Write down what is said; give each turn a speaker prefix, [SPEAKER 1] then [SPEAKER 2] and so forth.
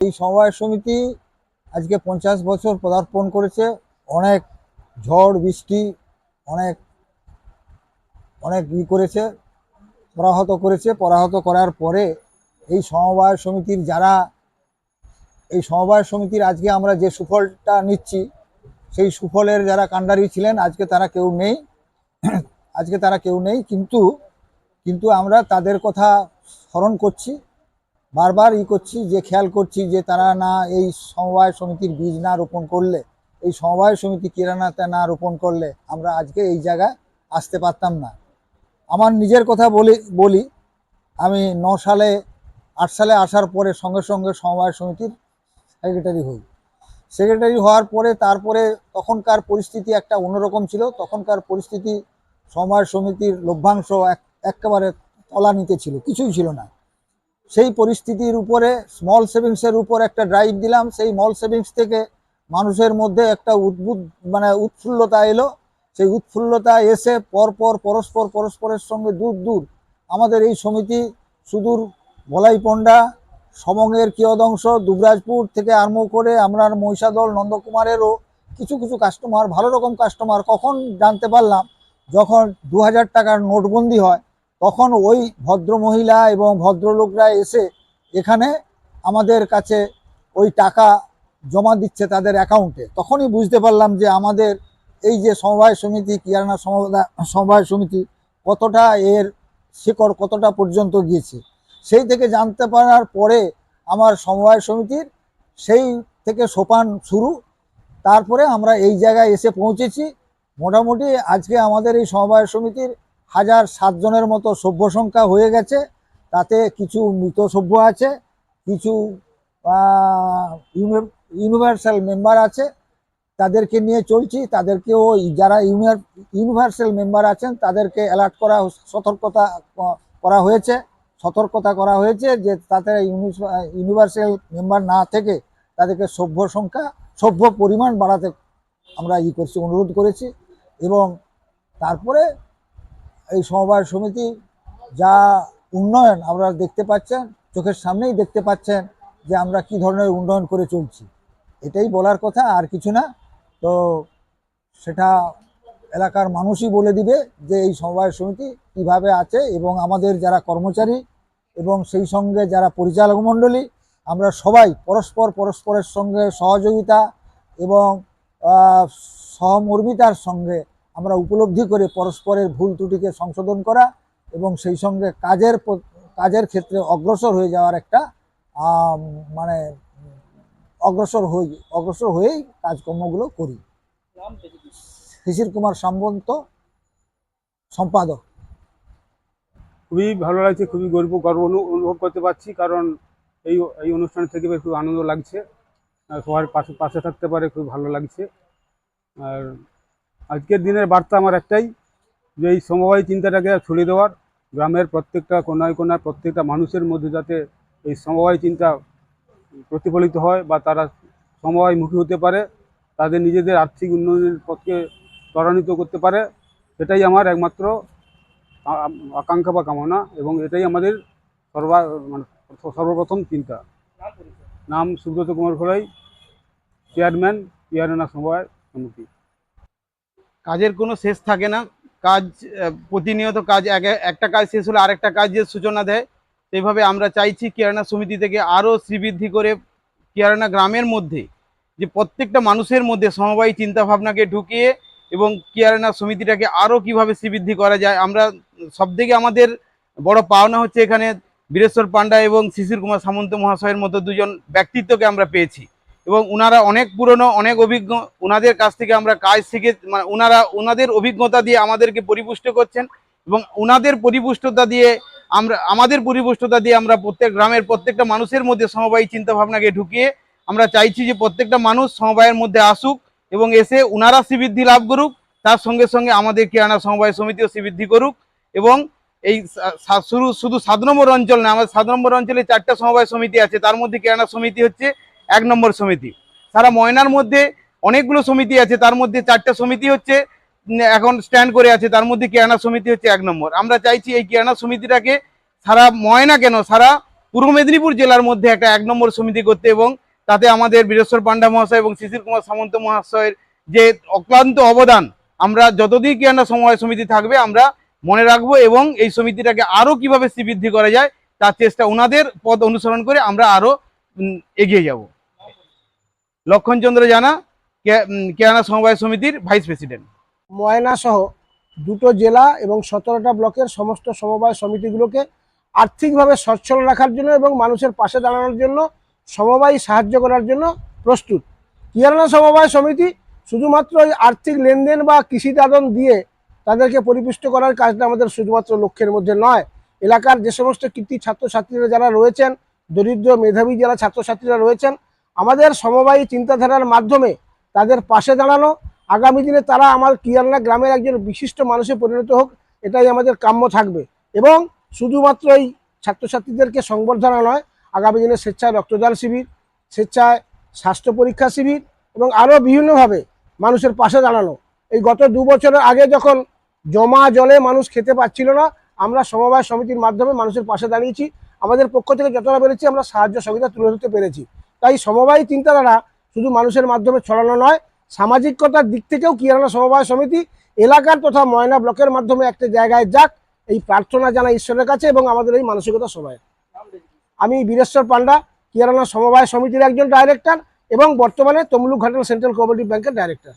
[SPEAKER 1] এই সমবায় সমিতি আজকে 50 বছর পদার্পণ করেছে। অনেক ঝড় বৃষ্টি, অনেক অনেক করেছে, পরাহত করার পরে এই সমবায় সমিতির আজকে আমরা যে সুফলটা নিচ্ছি, সেই সুফলের যারা কাণ্ডারি ছিলেন আজকে তারা কেউ নেই। কিন্তু আমরা তাদের কথা স্মরণ করছি, বারবার খেয়াল করছি যে তারা না এই সমবায় সমিতির বীজ না রোপণ করলে, এই সমবায় সমিতি কিরানাতে না রোপণ করলে আমরা আজকে এই জায়গায় আসতে পারতাম না। আমার নিজের কথা বলি, আমি 8 সালে আসার পরে সঙ্গে সঙ্গে সমবায় সমিতির সেক্রেটারি হওয়ার পরে তারপরে তখনকার পরিস্থিতি একটা অন্যরকম ছিল। তখনকার পরিস্থিতি সমবায় সমিতির লভ্যাংশ একেবারে তলানিতে ছিল, কিছুই ছিল না। সেই পরিস্থিতির উপরে স্মল সেভিংসের উপর একটা ড্রাইভ দিলাম। সেই স্মল সেভিংস থেকে মানুষের মধ্যে একটা উৎফুল্লতা এলো। সেই উৎফুল্লতা এসে পরস্পরের সঙ্গে দূর আমাদের এই সমিতি সুদূর বলাইপন্ডা, সমংয়ের কিয়দংশ, দুবরাজপুর থেকে আরম্ভ করে আমরা মহিষাদল, নন্দকুমারেরও কিছু কাস্টমার, ভালো রকম কাস্টমার। কখন জানতে পারলাম, যখন 2000 টাকার নোটবন্দি হয়, তখন ওই ভদ্রমহিলা এবং ভদ্রলোকরা এসে এখানে আমাদের কাছে ওই টাকা জমা দিচ্ছে তাদের অ্যাকাউন্টে। তখনই বুঝতে পারলাম যে আমাদের এই যে সমবায় সমিতি, কিরানা সমবায় সমিতি, কতটা এর শিকড় কতটা পর্যন্ত গিয়েছে। সেই থেকে জানতে পারার পরে আমার সমবায় সমিতির সেই থেকে সোপান শুরু। তারপরে আমরা এই জায়গায় এসে পৌঁছেছি। মোটামুটি আজকে আমাদের এই সমবায় সমিতির 1007 জনের মতো সভ্য সংখ্যা হয়ে গেছে। তাতে কিছু মৃত সভ্য আছে, কিছু ইউনিভার্সাল মেম্বার আছে, তাদেরকে নিয়ে চলছি। তাদেরকেও যারা ইউনিভার্সাল মেম্বার আছেন তাদেরকে অ্যালার্ট করা, সতর্কতা করা হয়েছে যে তাদের ইউনিভার্সাল মেম্বার না থেকে তাদেরকে সভ্য পরিমাণ বাড়াতে আমরা অনুরোধ করেছি। এবং তারপরে এই সমবায় সমিতি যা উন্নয়ন আপনারা দেখতে পাচ্ছেন, চোখের সামনেই দেখতে পাচ্ছেন যে আমরা কি ধরনের উন্নয়ন করে চলছি। এটাই বলার কথা, আর কিছু না। তো সেটা এলাকার মানুষই বলে দিবে যে এই সমবায় সমিতি কিভাবে আছে। এবং আমাদের যারা কর্মচারী এবং সেই সঙ্গে যারা পরিচালক মণ্ডলী, আমরা সবাই পরস্পরের সঙ্গে সহযোগিতা এবং সহমর্মিতার সঙ্গে আমরা উপলব্ধি করে পরস্পরের ভুল ত্রুটিকে সংশোধন করা এবং সেই সঙ্গে কাজের ক্ষেত্রে অগ্রসর হয়ে যাওয়ার একটা অগ্রসর হয়েই কাজকর্মগুলো করি। শিশির কুমার সামন্ত, সম্পাদক।
[SPEAKER 2] খুবই ভালো লাগছে, খুবই গর্ব অনুভব করতে পারছি, কারণ এই অনুষ্ঠান থেকে খুব আনন্দ লাগছে। সবার পাশে থাকতে পারে খুব ভালো লাগছে। আর আজকের দিনের বার্তা আমার একটাই, যে এই সমবায় চিন্তাটাকে ছড়িয়ে দেওয়ার, গ্রামের প্রত্যেকটা কোনায় প্রত্যেকটা মানুষের মধ্যে যাতে এই সমবায় চিন্তা প্রতিফলিত হয় বা তারা সমবায়মুখী হতে পারে, তাদের নিজেদের আর্থিক উন্নয়নের পথকে ত্বরান্বিত করতে পারে, সেটাই আমার একমাত্র আকাঙ্ক্ষা বা কামনা। এবং এটাই আমাদের সর্বপ্রথম চিন্তা। নাম সুব্রত কুমার খোড়াই, চেয়ারম্যান, কিরানা সমবায় সমিতি।
[SPEAKER 3] কাজের কোনো শেষ থাকে না। কাজ প্রতিনিয়ত কাজ, একটা কাজ শেষ হলে আরেকটা কাজের সূচনা দেয়। সেইভাবে আমরা চাইছি কিরানা সমিতি থেকে আরও শ্রীবৃদ্ধি করে কিরানা গ্রামের মধ্যে যে প্রত্যেকটা মানুষের মধ্যে সমবায় চিন্তাভাবনাকে ঢুকিয়ে এবং কিরানা সমিতিটাকে আরও কীভাবে শ্রীবৃদ্ধি করা যায়। আমরা সবথেকে আমাদের বড় পাওনা হচ্ছে এখানে বীরেশ্বর পান্ডা এবং শিশির কুমার সামন্ত মহাশয়ের মতো দুজন ব্যক্তিত্বকে আমরা পেয়েছি এবং ওনারা অনেক পুরনো, অনেক অভিজ্ঞ। ওনাদের কাছ থেকে আমরা কাজ শিখে, ওনাদের অভিজ্ঞতা দিয়ে আমাদেরকে পরিপুষ্ট করছেন এবং ওনাদের পরিপুষ্টতা দিয়ে আমরা প্রত্যেক গ্রামের প্রত্যেকটা মানুষের মধ্যে সমবায়ী চিন্তাভাবনাকে ঢুকিয়ে আমরা চাইছি যে প্রত্যেকটা মানুষ সমবায়ের মধ্যে আসুক এবং এসে ওনারা শ্রীবৃদ্ধি লাভ করুক, তার সঙ্গে সঙ্গে আমাদের কিরানা সমবায় সমিতিও শ্রীবৃদ্ধি করুক। এবং এই শুধু 7 নম্বর অঞ্চল না, আমাদের 7 নম্বর অঞ্চলে 4টা সমবায় সমিতি আছে, তার মধ্যে কিরানা সমিতি হচ্ছে 1 নম্বর সমিতি। সারা ময়নার মধ্যে অনেকগুলো সমিতি আছে, তার মধ্যে 4টা সমিতি হচ্ছে এখন স্ট্যান্ড করে আছে, তার মধ্যে কিরানা সমিতি হচ্ছে 1 নম্বর। আমরা চাইছি এই কিরানা সমিতিটাকে সারা ময়না কেন, সারা পূর্ব মেদিনীপুর জেলার মধ্যে একটা 1 নম্বর সমিতি করতে, এবং তাতে আমাদের বীরেশ্বর পান্ডা মহাশয় এবং শিশির কুমার সামন্ত মহাশয়ের যে অক্লান্ত অবদান আমরা যতদিন কিয়ানা সমবায় সমিতি থাকবে আমরা মনে রাখবো, এবং এই সমিতিটাকে আরো কিভাবে শ্রীবৃদ্ধি করা যায় তার চেষ্টা, ওনাদের পথ অনুসরণ করে আমরা আরো এগিয়ে যাব। লক্ষণচন্দ্র জানা, কেয়ানা সমবায় সমিতির ভাইস প্রেসিডেন্ট।
[SPEAKER 4] ময়না সহ 2টো জেলা এবং 17টা ব্লকের সমস্ত সমবায় সমিতিগুলোকে আর্থিকভাবে সচ্ছল রাখার জন্য এবং মানুষের পাশে দাঁড়ানোর জন্য সমবায় সাহায্য করার জন্য প্রস্তুত। কিয়ানা সমবায় সমিতি শুধুমাত্র ওই আর্থিক লেনদেন বা কৃষি দাদন দিয়ে তাদেরকে পরিপুষ্ট করার কাজটা আমাদের শুধুমাত্র লক্ষ্যের মধ্যে নয়। এলাকার যে সমস্ত কৃতি ছাত্রছাত্রীরা যারা রয়েছেন, দরিদ্র মেধাবী যারা ছাত্রছাত্রীরা রয়েছেন, আমাদের সমবায়ী চিন্তাধারার মাধ্যমে তাদের পাশে দাঁড়ানো, আগামী দিনে তারা আমার কিয়ানা গ্রামের একজন বিশিষ্ট মানুষে পরিণত হোক, এটাই আমাদের কাম্য থাকবে। এবং শুধুমাত্র এই ছাত্রছাত্রীদেরকে সংবর্ধনা নয়, আগামী দিনে স্বেচ্ছায় রক্তদান শিবির, স্বেচ্ছায় স্বাস্থ্য পরীক্ষা শিবির এবং আরও বিভিন্নভাবে মানুষের পাশে দাঁড়ানো। এই গত 2 বছরের আগে যখন জমা জলে মানুষ খেতে পাচ্ছিল না, আমরা সমবায় সমিতির মাধ্যমে মানুষের পাশে দাঁড়িয়েছি। আমাদের পক্ষ থেকে যতটা পেরেছি আমরা সাহায্য সহযোগিতা তুলে ধরতে পেরেছি। তাই সমবায় চিন্তাধারা শুধু মানুষের মাধ্যমে ছড়ানো নয়, সামাজিকতার দিক থেকেও কিয়ানা সমবায় সমিতি এলাকার তথা ময়না ব্লকের মাধ্যমে একটা জায়গায় যাক, এই প্রার্থনা জানাই ঈশ্বরের কাছে এবং আমাদের এই মানসিকতা সবাই। আমি বীরেশ্বর পান্ডা, কিয়ানা সমবায় সমিতির একজন ডাইরেক্টর এবং বর্তমানে তমলুক ঘাটাল সেন্ট্রাল কোঅপারেটিভ ব্যাংকের ডাইরেক্টর।